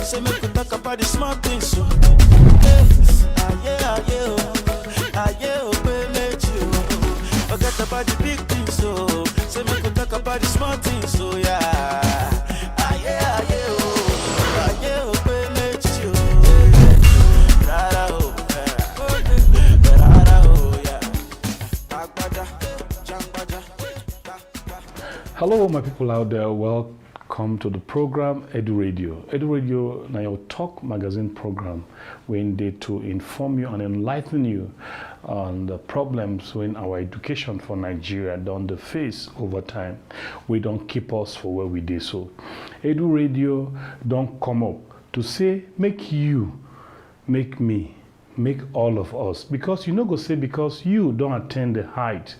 Say make we talk about the small things, so. Forget about the big things, so. Say make we talk about the small things, so yeah. Hello, my people out there. Welcome to the program Edu Radio. Edu Radio, now your talk magazine program, when they to inform you and enlighten you on the problems when our education for Nigeria don't face over time. We don't keep us for where we did so. Edu Radio don't come up to say make you, make me, make all of us. Because you know go say because you don't attain the height.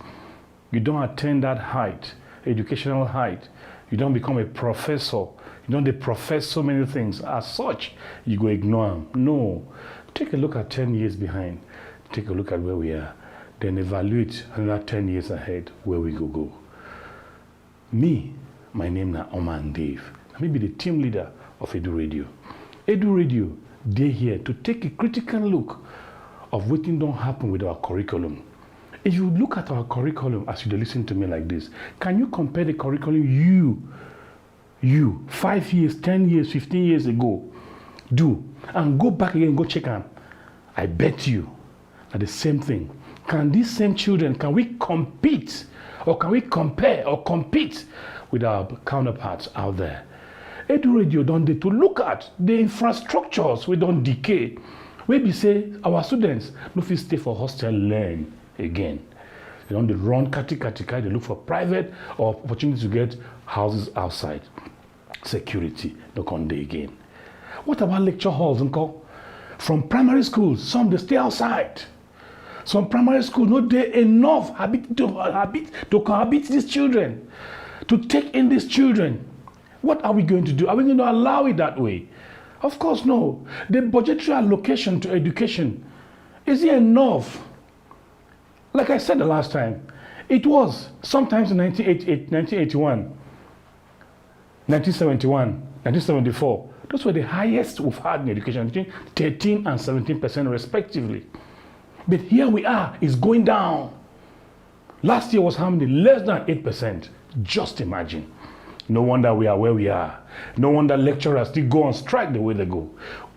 You don't attain that height. Educational height. You don't become a professor. You don't profess so many things. As such, you go ignore them. No. Take a look at 10 years behind. Take a look at where we are. Then evaluate another 10 years ahead where we go. Me, my name is Oman Dave. I may be the team leader of Edu Radio. Edu Radio, they're here to take a critical look of what don't happen with our curriculum. If you look at our curriculum as you listen to me like this, can you compare the curriculum you 5 years, 10 years, 15 years ago do and go back again and go check them? I bet you are the same thing. Can these same children, can we compete or can we compare or compete with our counterparts out there? Edu Radio don't need to look at the infrastructures we don't decay. Maybe say our students no fit stay for hostel learn again. They don't run kati, they look for private or opportunity to get houses outside. Security, no come day again. What about lecture halls, uncle? From primary school, some they stay outside. Some primary school no they enough to cohabit these children, to take in these children. What are we going to do? Are we going to allow it that way? Of course, no. The budgetary allocation to education, is it enough? Like I said the last time, it was sometimes in 1988, 1981, 1971, 1974. Those were the highest we've had in education, between 13 and 17% respectively. But here we are, it's going down. Last year was how many? Less than 8%. Just imagine. No wonder we are where we are. No wonder lecturers still go on strike the way they go.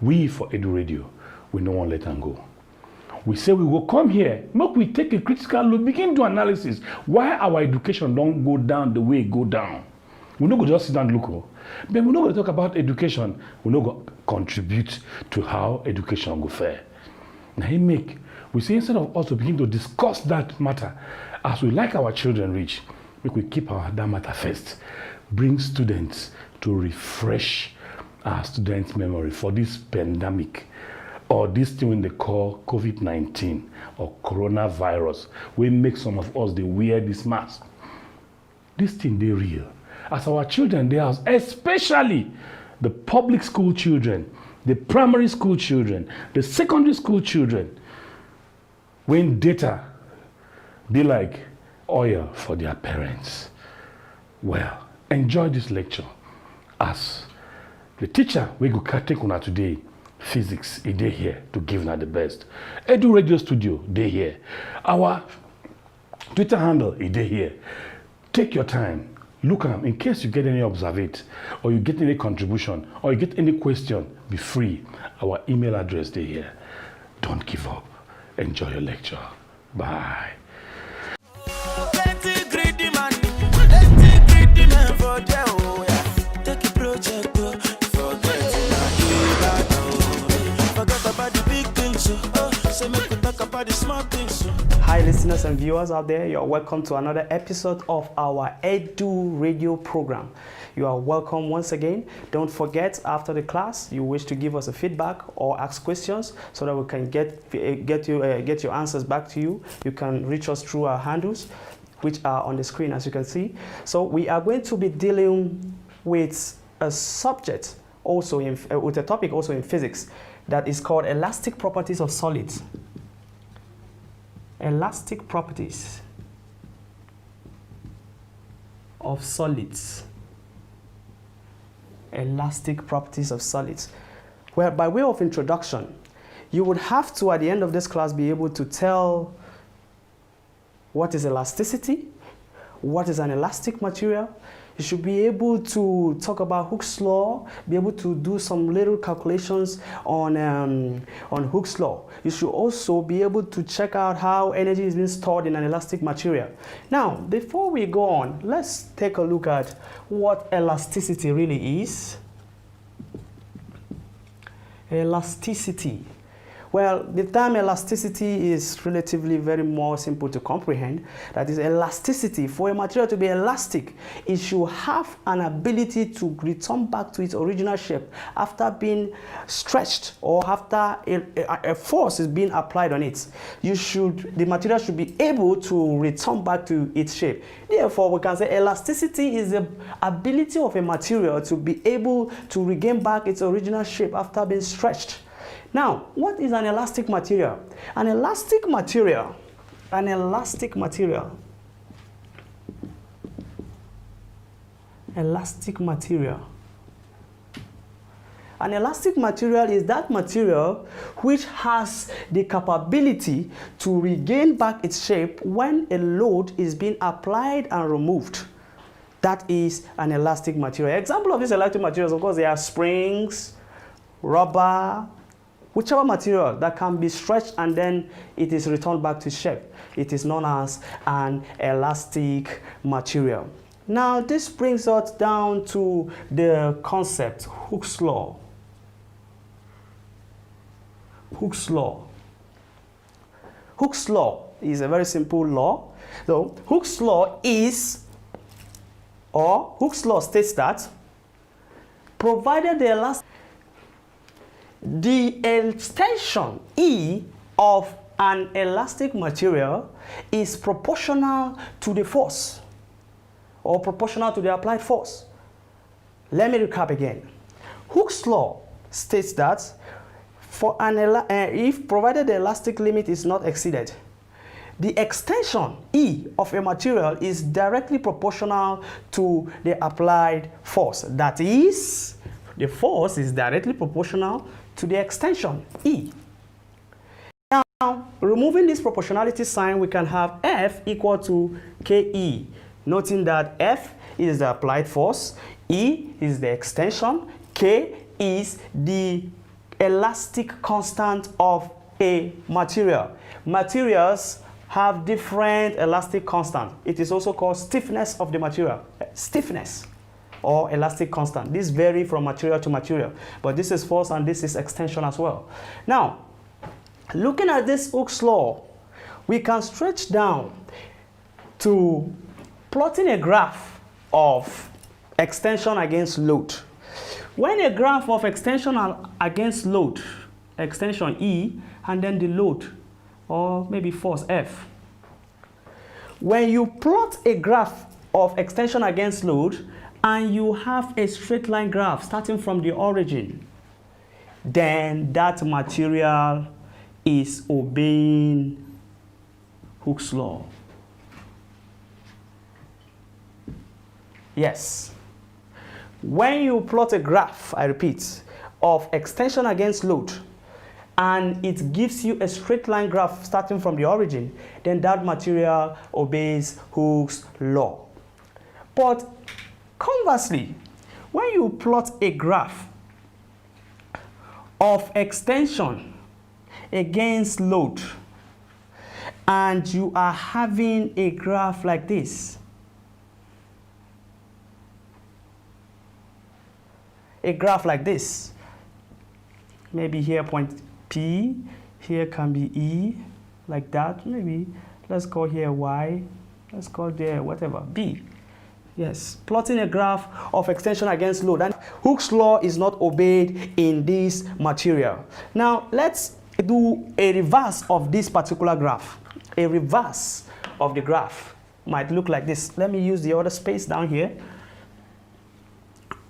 We for Edu Radio, we no one let them go. We say we will come here, make we take a critical look, begin to analysis why our education don't go down the way it go down. We no go just sit down and look, but we no go talk about education. We no go contribute to how education go fair. Now we say instead of us to begin to discuss that matter, as we like our children reach, make we keep that matter first. Bring students to refresh our students' memory for this pandemic. Or this thing they call COVID-19 or coronavirus, we make some of us they wear this mask. This thing they real. As our children, they are, especially the public school children, the primary school children, the secondary school children, when data be like oil for their parents. Well, enjoy this lecture as the teacher we go take on today. Physics, they here to give now the best. Edu Radio Studio, they here. Our Twitter handle, they here. Take your time, look at them. In case you get any observate, or you get any contribution, or you get any question, be free. Our email address, they here. Don't give up. Enjoy your lecture. Bye. Hi listeners and viewers out there, you are welcome to another episode of our Edu Radio program. You are welcome once again. Don't forget, after the class, you wish to give us a feedback or ask questions so that we can get your answers back to you. You can reach us through our handles, which are on the screen as you can see. So we are going to be dealing with a subject also with a topic also in physics that is called elastic properties of solids. Elastic properties of solids. Elastic properties of solids. Well, by way of introduction, you would have to, at the end of this class, be able to tell what is elasticity, what is an elastic material. You should be able to talk about Hooke's law, be able to do some little calculations on Hooke's law. You should also be able to check out how energy is being stored in an elastic material. Now, before we go on, let's take a look at what elasticity really is. Elasticity. Well, the term elasticity is relatively very more simple to comprehend. That is, elasticity. For a material to be elastic, it should have an ability to return back to its original shape after being stretched or after a force is being applied on it. The material should be able to return back to its shape. Therefore, we can say elasticity is the ability of a material to be able to regain back its original shape after being stretched. Now, what is an elastic material? An elastic material is that material which has the capability to regain back its shape when a load is being applied and removed. That is an elastic material. Example of these elastic materials, of course, they are springs, rubber, whichever material that can be stretched and then it is returned back to shape. It is known as an elastic material. Now, this brings us down to the concept, Hooke's law. Hooke's law. Hooke's law is a very simple law. So, Hooke's law Hooke's law states that provided the extension E of an elastic material is proportional to the force or proportional to the applied force. Let me recap again. Hooke's law states that for if provided the elastic limit is not exceeded, the extension E of a material is directly proportional to the applied force. That is, the force is directly proportional to the extension E. Now, removing this proportionality sign, we can have F equal to KE, noting that F is the applied force, E is the extension, K is the elastic constant of a material. Materials have different elastic constant. It is also called stiffness of the material. Stiffness or elastic constant. This vary from material to material, but this is force and this is extension as well. Now, looking at this Hooke's law, we can stretch down to plotting a graph of extension against load. When a graph of extension against load, extension E, and then the load, or maybe force F. When you plot a graph of extension against load, and you have a straight line graph starting from the origin, then that material is obeying Hooke's law. Yes. When you plot a graph, I repeat, of extension against load, and it gives you a straight line graph starting from the origin, then that material obeys Hooke's law. But conversely, when you plot a graph of extension against load, and you are having a graph like this, maybe here point P, here can be E, like that, maybe let's call here Y, let's call there whatever, B. Yes, plotting a graph of extension against load, and Hooke's law is not obeyed in this material. Now, let's do a reverse of this particular graph. A reverse of the graph might look like this. Let me use the other space down here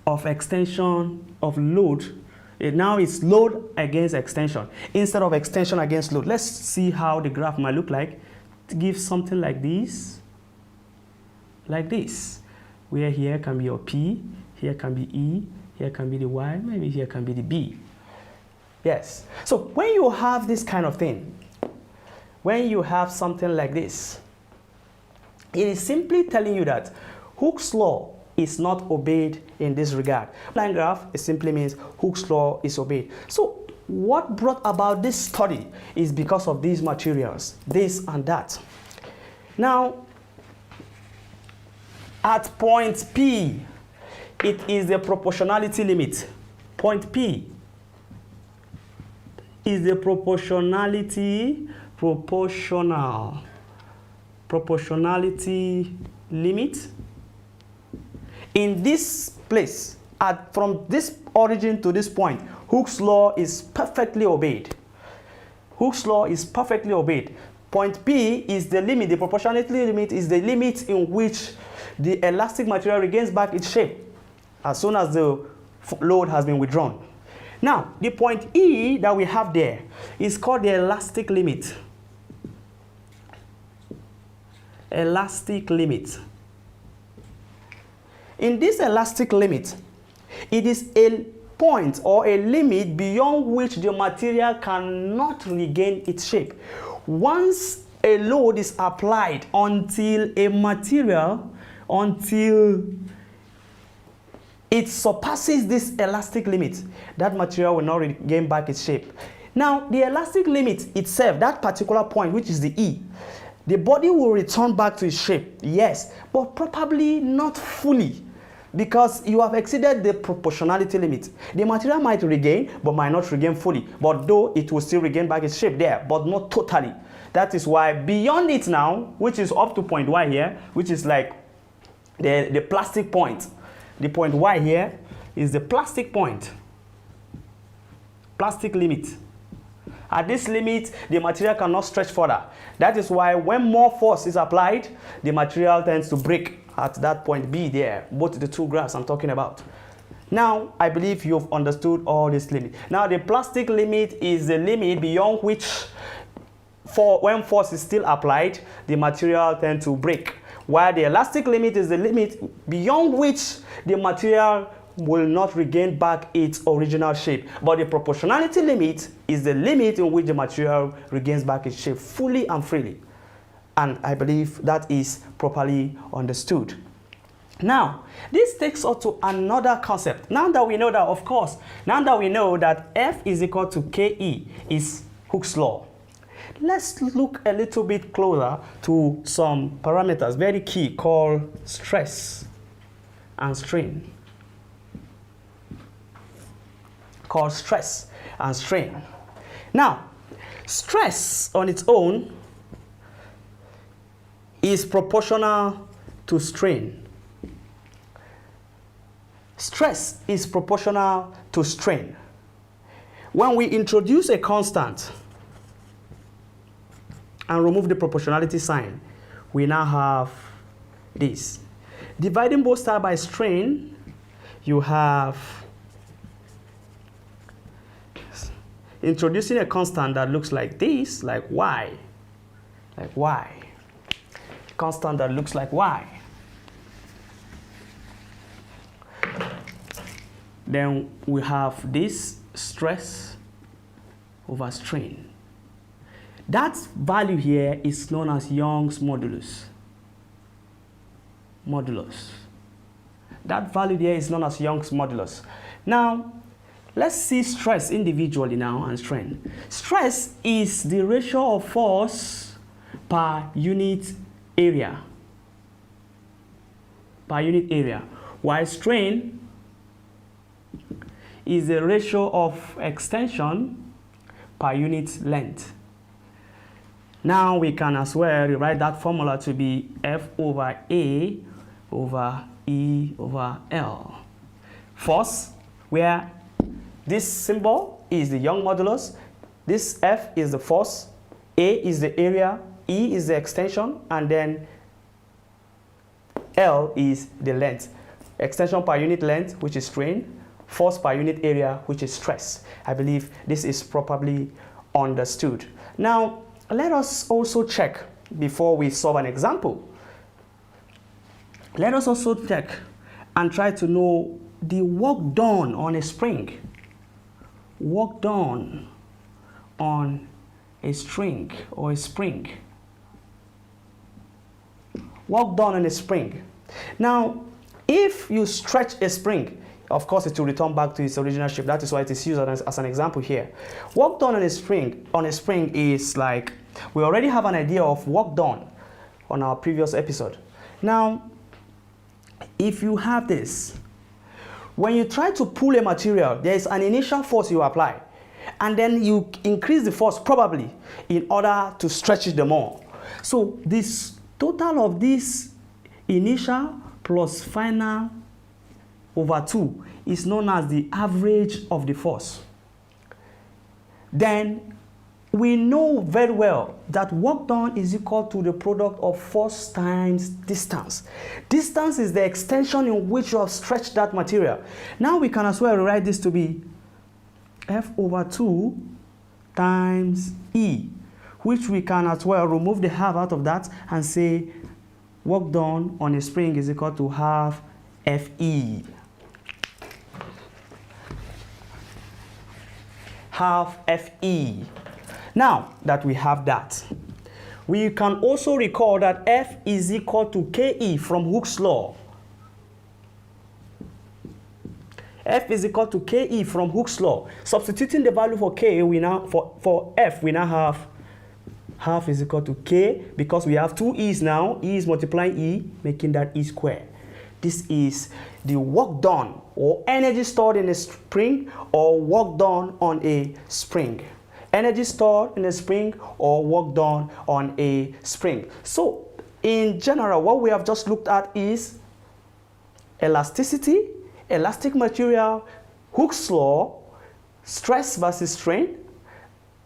of extension of load. Now it's load against extension instead of extension against load. Let's see how the graph might look like. To give something like this, where here can be your P, here can be E, here can be the Y, maybe here can be the B. Yes. So when you have this kind of thing, when you have something like this, it is simply telling you that Hooke's law is not obeyed in this regard. Line graph, it simply means Hooke's law is obeyed. So what brought about this study is because of these materials, this and that. Now, at point P, it is the proportionality limit. Point P is the proportionality limit. In this place, from this origin to this point, Hooke's law is perfectly obeyed. Hooke's law is perfectly obeyed. Point P is the limit, the proportionality limit is the limit in which the elastic material regains back its shape as soon as the load has been withdrawn. Now, the point E that we have there is called the elastic limit. Elastic limit. In this elastic limit, it is a point or a limit beyond which the material cannot regain its shape. Once a load is applied until it surpasses this elastic limit, that material will not regain back its shape. Now, the elastic limit itself, that particular point, which is the E, the body will return back to its shape, yes, but probably not fully, because you have exceeded the proportionality limit. The material might regain, but might not regain fully, but though it will still regain back its shape there, but not totally. That is why beyond it now, which is up to point Y here, which is like the plastic point. The point Y here is the plastic point, plastic limit. At this limit, the material cannot stretch further. That is why when more force is applied, the material tends to break at that point B there, both the two graphs I'm talking about. Now, I believe you've understood all this limit. Now, the plastic limit is the limit beyond which, when force is still applied, the material tends to break. While the elastic limit is the limit beyond which the material will not regain back its original shape. But the proportionality limit is the limit in which the material regains back its shape fully and freely. And I believe that is properly understood. Now, this takes us to another concept. Now that we know that, of course, now that we know that F is equal to KE is Hooke's law, let's look a little bit closer to some parameters, very key, called stress and strain. Called stress and strain. Now, stress on its own is proportional to strain. Stress is proportional to strain. When we introduce a constant and remove the proportionality sign, we now have this. Dividing both sides by strain, you have introducing a constant that looks like this, like y. Like y. Constant that looks like y. Then we have this stress over strain. That value here is known as Young's modulus. That value there is known as Young's modulus. Now, let's see stress individually now and strain. Stress is the ratio of force per unit area. While strain is the ratio of extension per unit length. Now we can as well rewrite that formula to be F over A over E over L. Force, where this symbol is the Young modulus, this F is the force, A is the area, E is the extension, and then L is the length. Extension per unit length, which is strain, force per unit area, which is stress. I believe this is properly understood. Now, let us also check before we solve an example. Let us also check and try to know the work done on a spring. work done on a string or a spring. Work done on a spring. Now, if you stretch a spring, of course it will return back to its original shape. That is why it is used as an example here. Work done on a spring is like, we already have an idea of work done on our previous episode. Now, if you have this, when you try to pull a material, there is an initial force you apply, and then you increase the force probably in order to stretch it the more. So this total of this initial plus final over 2 is known as the average of the force. Then we know very well that work done is equal to the product of force times distance. Distance is the extension in which you have stretched that material. Now we can as well rewrite this to be F over 2 times E, which we can as well remove the half out of that and say work done on a spring is equal to half Fe. Half Fe. Now that we have that, we can also recall that F is equal to Ke from Hooke's law. F is equal to Ke from Hooke's law. Substituting the value for K, we now for F, we now have half is equal to K, because we have two E's now. E is multiplying E, making that E squared. This is the work done or energy stored in a spring or work done on a spring. Energy stored in a spring or work done on a spring. So in general, what we have just looked at is elasticity, elastic material, Hooke's law, stress versus strain,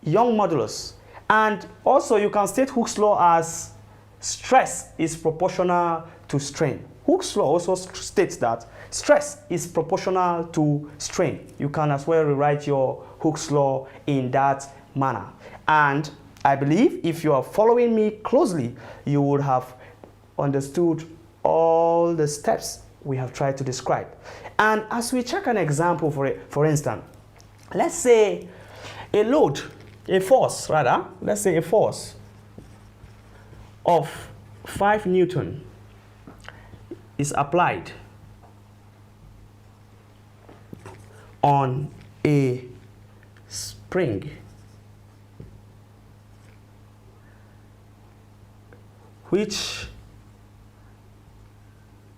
Young modulus. And also you can state Hooke's law as stress is proportional to strain. Hooke's law also states that stress is proportional to strain. You can as well rewrite your Hooke's law in that manner. And I believe if you are following me closely, you would have understood all the steps we have tried to describe. And as we check an example for instance, let's say a load, a force rather, let's say a force of 5 Newton is applied on a spring which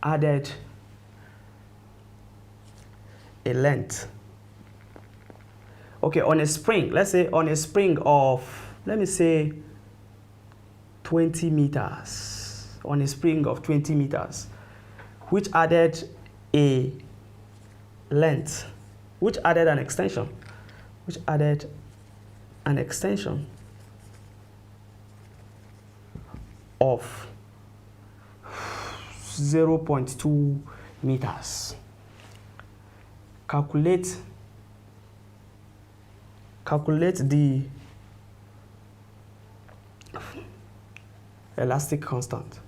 added a length. Okay, on a spring, let's say on a spring of, let me say 20 meters, on a spring of 20 meters, which added a length, which added an extension, of 0.2 meters. Calculate the elastic constant.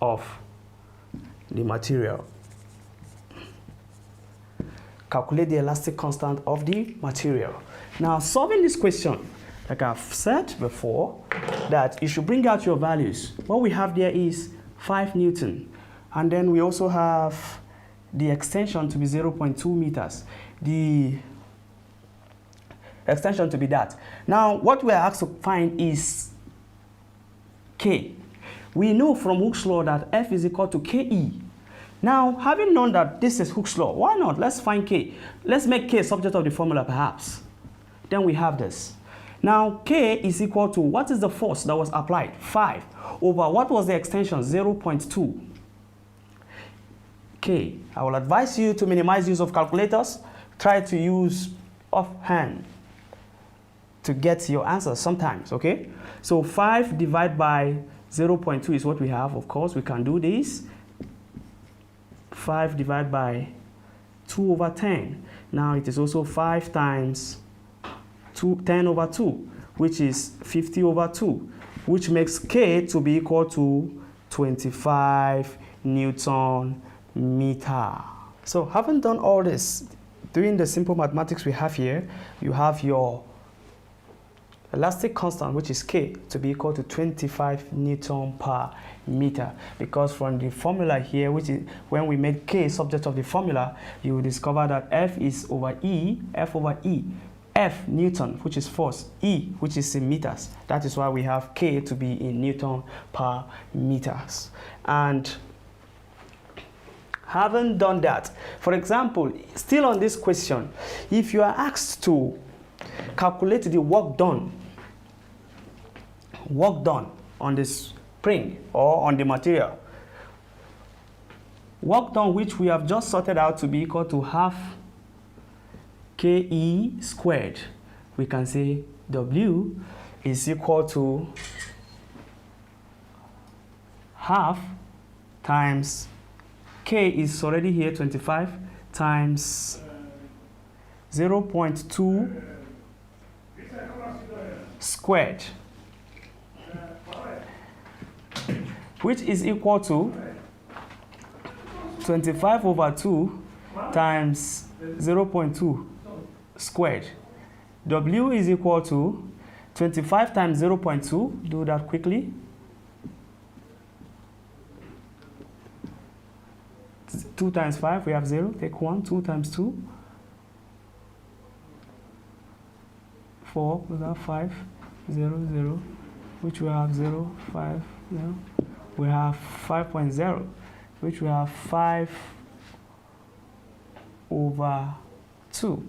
Of the material. Calculate the elastic constant of the material. Now, solving this question, like I've said before, that you should bring out your values. What we have there is 5 Newton, and then we also have the extension to be 0.2 meters. The extension to be that. Now, what we are asked to find is K. We know from Hooke's law that F is equal to Ke. Now, having known that this is Hooke's law, why not? Let's find K. Let's make K subject of the formula, perhaps. Then we have this. Now, K is equal to, what is the force that was applied? 5 over, what was the extension? 0.2. K. I will advise you to minimize use of calculators. Try to use offhand to get your answer sometimes, okay? So 5 divided by 0.2 is what we have. Of course, we can do this. 5 divided by 2 over 10. Now it is also 5 times 10 over 2, which is 50 over 2, which makes K to be equal to 25 Newton meter. So having done all this, doing the simple mathematics we have here, you have your elastic constant, which is K, to be equal to 25 Newton per meter. Because from the formula here, which is when we made K subject of the formula, you will discover that F is over E, F over E. F, Newton, which is force, E, which is in meters. That is why we have K to be in Newton per meters. And having done that, for example, still on this question, if you are asked to calculate the work done on the spring or on the material, work done which we have just sorted out to be equal to half KE squared, we can say W is equal to half times K is already here, 25, times 0.2 squared, which is equal to 25 over 2 times 0.2 squared. W is equal to 25 times 0.2, do that quickly. 2 times 5, we have 0, take 1, 2 times 2, 4, we have 5, 0, 0, which we have 0, 5, 0. We have 5.0, which we have 5 over 2.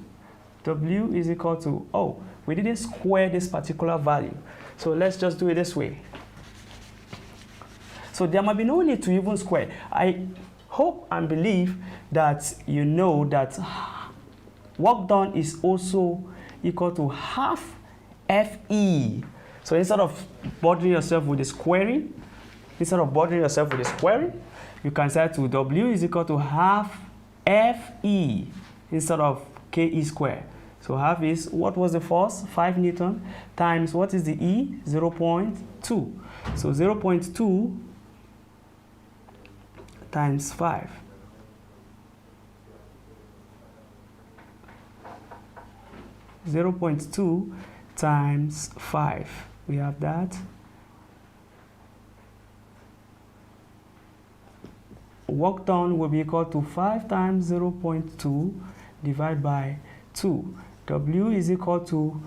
W is equal to, oh, we didn't square this particular value. So let's just do it this way. So there might be no need to even square. I hope and believe that you know that work done is also equal to half FE. So instead of bothering yourself with the squaring, you can say to W is equal to half FE instead of KE squared. So half is, what was the force? 5 Newton times, what is the E? 0.2. So 0.2 times 5. (0.2) times 5. We have that. Work done will be equal to 5 times 0.2 divided by 2. W is equal to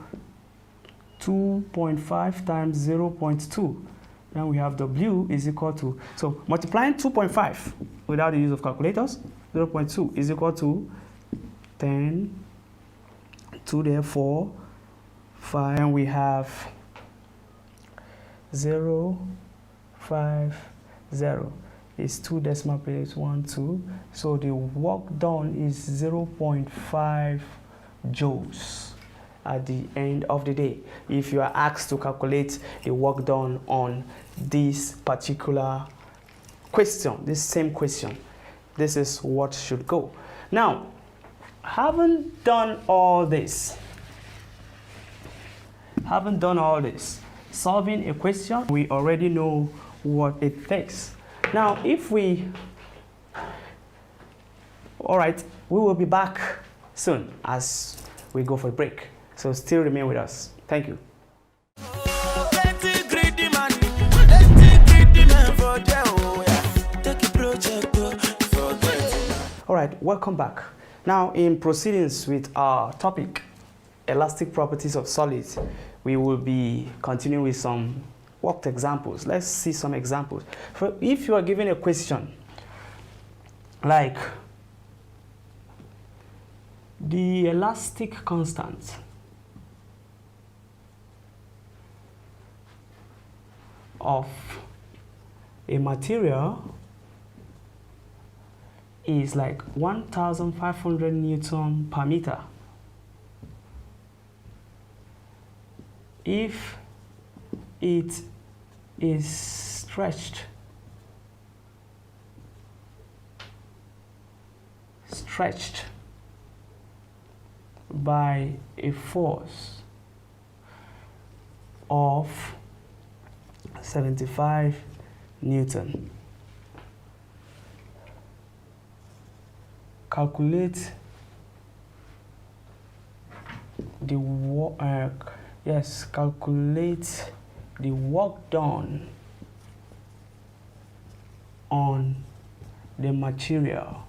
2.5 times 0.2. Then we have W is equal to, so multiplying 2.5 without the use of calculators, 0.2 is equal to 10, 2 there, 4, 5, and we have 0, 5, 0. It's 2 decimal places, 1, 2. So the work done is 0.5 joules at the end of the day. If you are asked to calculate the work done on this particular question, this same question, this is what should go. Now, having done all this, solving a question, we already know what it takes. Now, if we, all right, we will be back soon as we go for a break. So still remain with us. Thank you. All right, welcome back. Now, in proceedings with our topic, elastic properties of solids, we will be continuing with some worked examples. Let's see some examples. If you are given a question like the elastic constant of a material is like 1,500 Newton per meter. If it is stretched by a force of 75 Newton. calculate the work, calculate the work done on the material.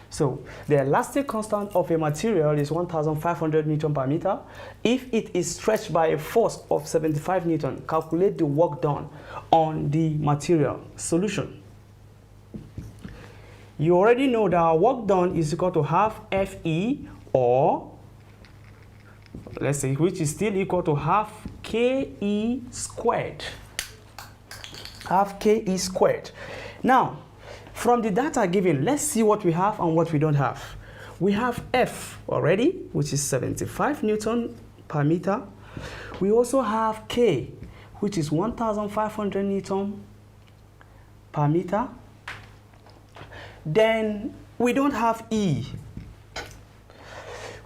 So the elastic constant of a material is 1,500 Newton per meter. If it is stretched by a force of 75 Newton, calculate the work done on the material. Solution. You already know that our work done is equal to half Fe, or let's say, which is still equal to half Ke squared. Half Ke squared. Now, from the data given, let's see what we have and what we don't have. We have F already, which is 75 Newton per meter. We also have K, which is 1,500 Newton per meter. Then we don't have E.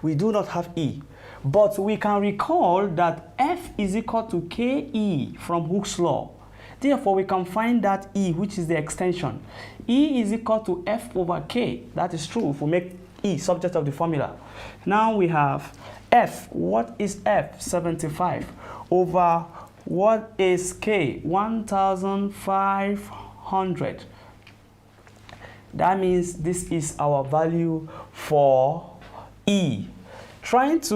We do not have E. But we can recall that F is equal to Ke from Hooke's law. Therefore, we can find that E, which is the extension. E is equal to F over K. That is true if we make E subject of the formula. Now we have F. What is F? 75 over what is K? 1,500. That means this is our value for E. Let's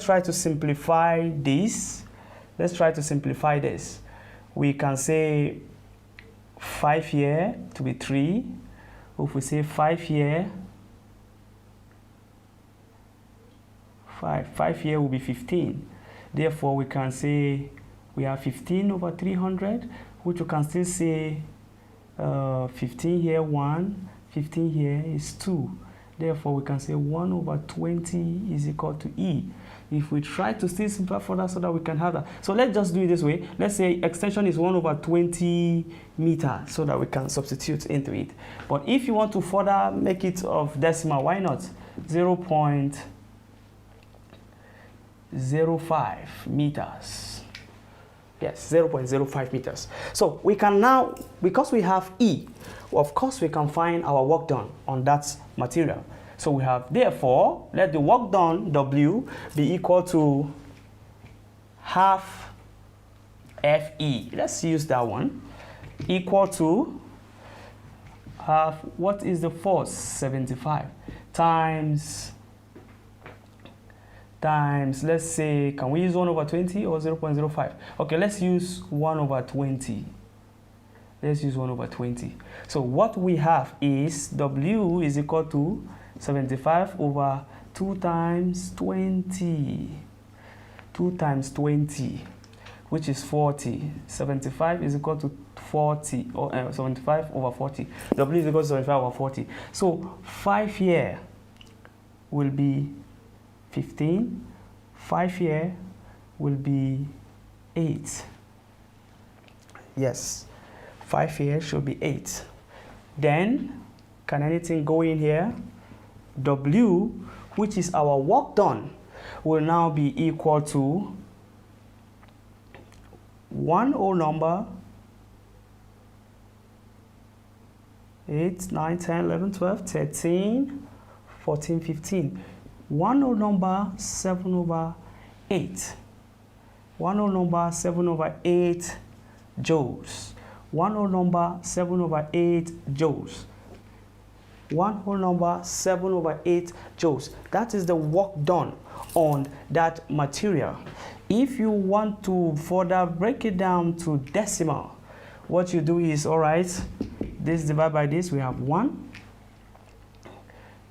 try to simplify this. Let's try to simplify this. We can say 5 here to be 3. If we say 5 here, 5 here will be 15. Therefore, we can say we have 15 over 300, which we can still say 15 here 1, 15 here is 2. Therefore, we can say 1 over 20 is equal to E. If we try to still simplify further so that we can have that. So let's just do it this way. Let's say extension is 1 over 20 meters so that we can substitute into it. But if you want to further make it of decimal, why not? 0.05 meters. Yes, 0.05 meters. So we can now, because we have E, of course we can find our work done on that material. So we have, therefore, let the work done, W, be equal to half Fe. Let's use that one. Equal to half, what is the force? 75 times, let's say, can we use 1 over 20 or 0.05? Okay, let's use 1 over 20. Let's use 1 over 20. So what we have is W is equal to 75 over 2 times 20. 2 times 20, which is 40. 75 is equal to 40, or 75 over 40. W is equal to 75 over 40. So 5 here will be 15. 5 here will be 8. Yes, 5 here should be 8. Then, can anything go in here? W, which is our work done, will now be equal to 1 whole number, 8, 9, 10, 11, 12, 13, 14, 15. 1 whole number, 7 over 8. 1 whole number, 7 over 8 joules. 1 whole number, 7 over 8 joules. 1 whole number, 7 over 8 joules. That is the work done on that material. If you want to further break it down to decimal, what you do is, all right, this divided by this, we have 1.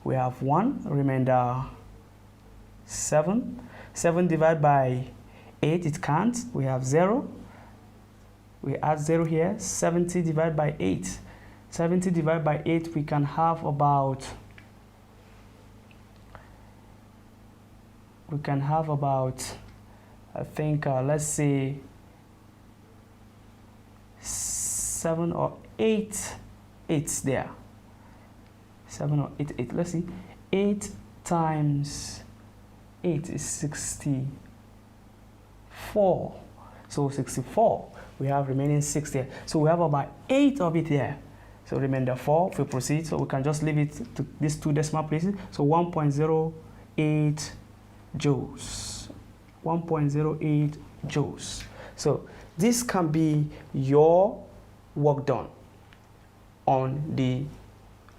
We have 1, remainder 7. 7 divided by 8, it can't. We have 0. We add 0 here. 70 divided by 8. 70 divided by 8, we can have about, I think, let's say 7 or 8 8s there. 7 or 8 8. Let's see. 8 times 8 is 64. So 64. We have remaining 6 there. So we have about 8 of it there. So remainder 4 if we proceed. So we can just leave it to these 2 decimal places. So 1.08 joules. 1.08 joules. So this can be your work done on the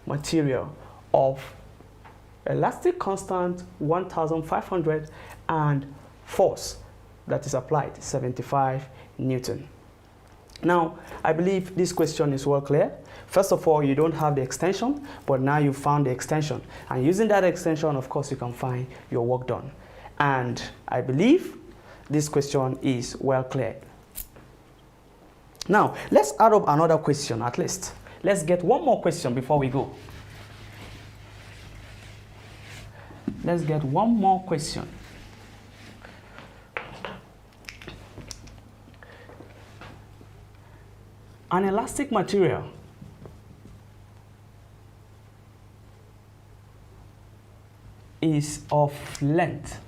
material of elastic constant 1500 and force that is applied 75 Newton. Now, I believe this question is well clear. First of all, you don't have the extension, but now you found the extension. And using that extension, of course, you can find your work done. And I believe this question is well clear. Now, let's add up another question at least. Let's get one more question before we go. Let's get one more question. An elastic material is of length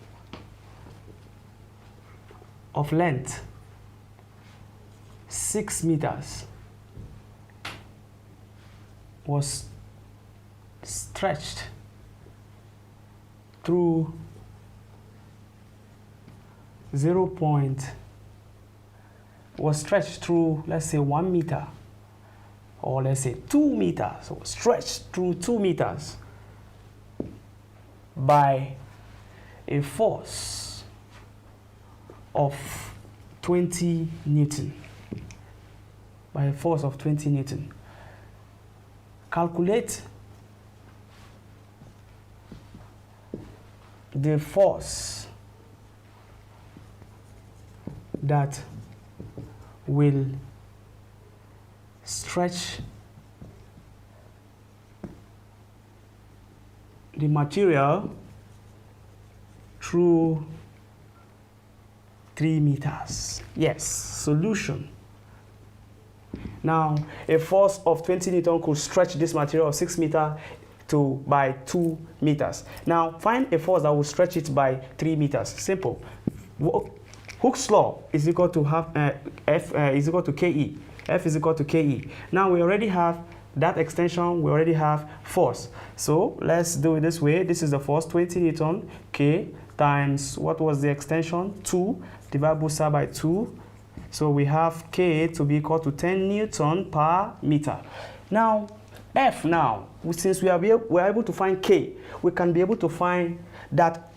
6 meters, was stretched through 1 meter, or let's say 2 meters, so stretched through 2 meters by a force of 20 Newton. By a force of 20 Newton. Calculate the force that will stretch the material through 3 meters. Yes, solution. Now, a force of 20 Newton could stretch this material of 6 meters by 2 meters. Now, find a force that will stretch it by 3 meters. Simple. Hooke's law is equal to F is equal to KE. F is equal to KE. Now, we already have that extension. We already have force. So, let's do it this way. This is the force, 20 Newton, K, times, what was the extension? 2, divided by 2. So we have K to be equal to 10 Newton per meter. Now, F now, since we are able to find K, we can be able to find that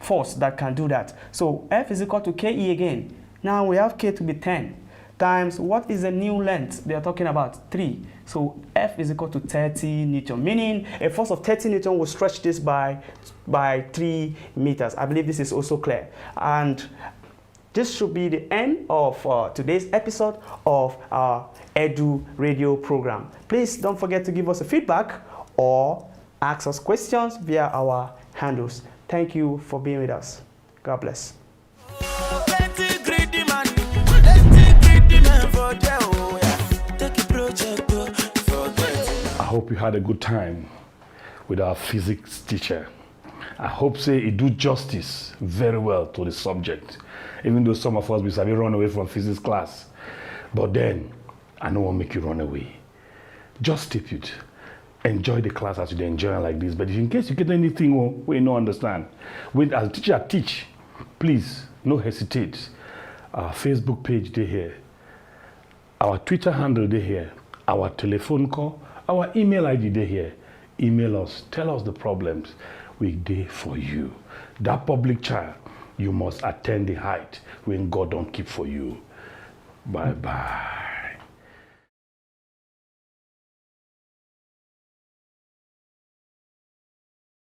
force that can do that. So F is equal to KE again. Now we have K to be 10 times, what is the new length they are talking about? 3. So F is equal to 30 Newton, meaning a force of 30 Newton will stretch this by 3 meters. I believe this is also clear. And this should be the end of today's episode of our Edu Radio program. Please don't forget to give us a feedback or ask us questions via our handles. Thank you for being with us. God bless. I hope you had a good time with our physics teacher. I hope say he do justice very well to the subject. Even though some of us we sabi run away from physics class. But then, I don't want to make you run away. Just stay put. Enjoy the class as you enjoy like this. But if in case you get anything we don't understand, when as a teacher teach, please, no hesitate. Our Facebook page they here. Our Twitter handle they here. Our telephone call, our email ID they here. Email us, tell us the problems. We there for you. That public child, you must attain the height when God don't keep for you. Bye-bye.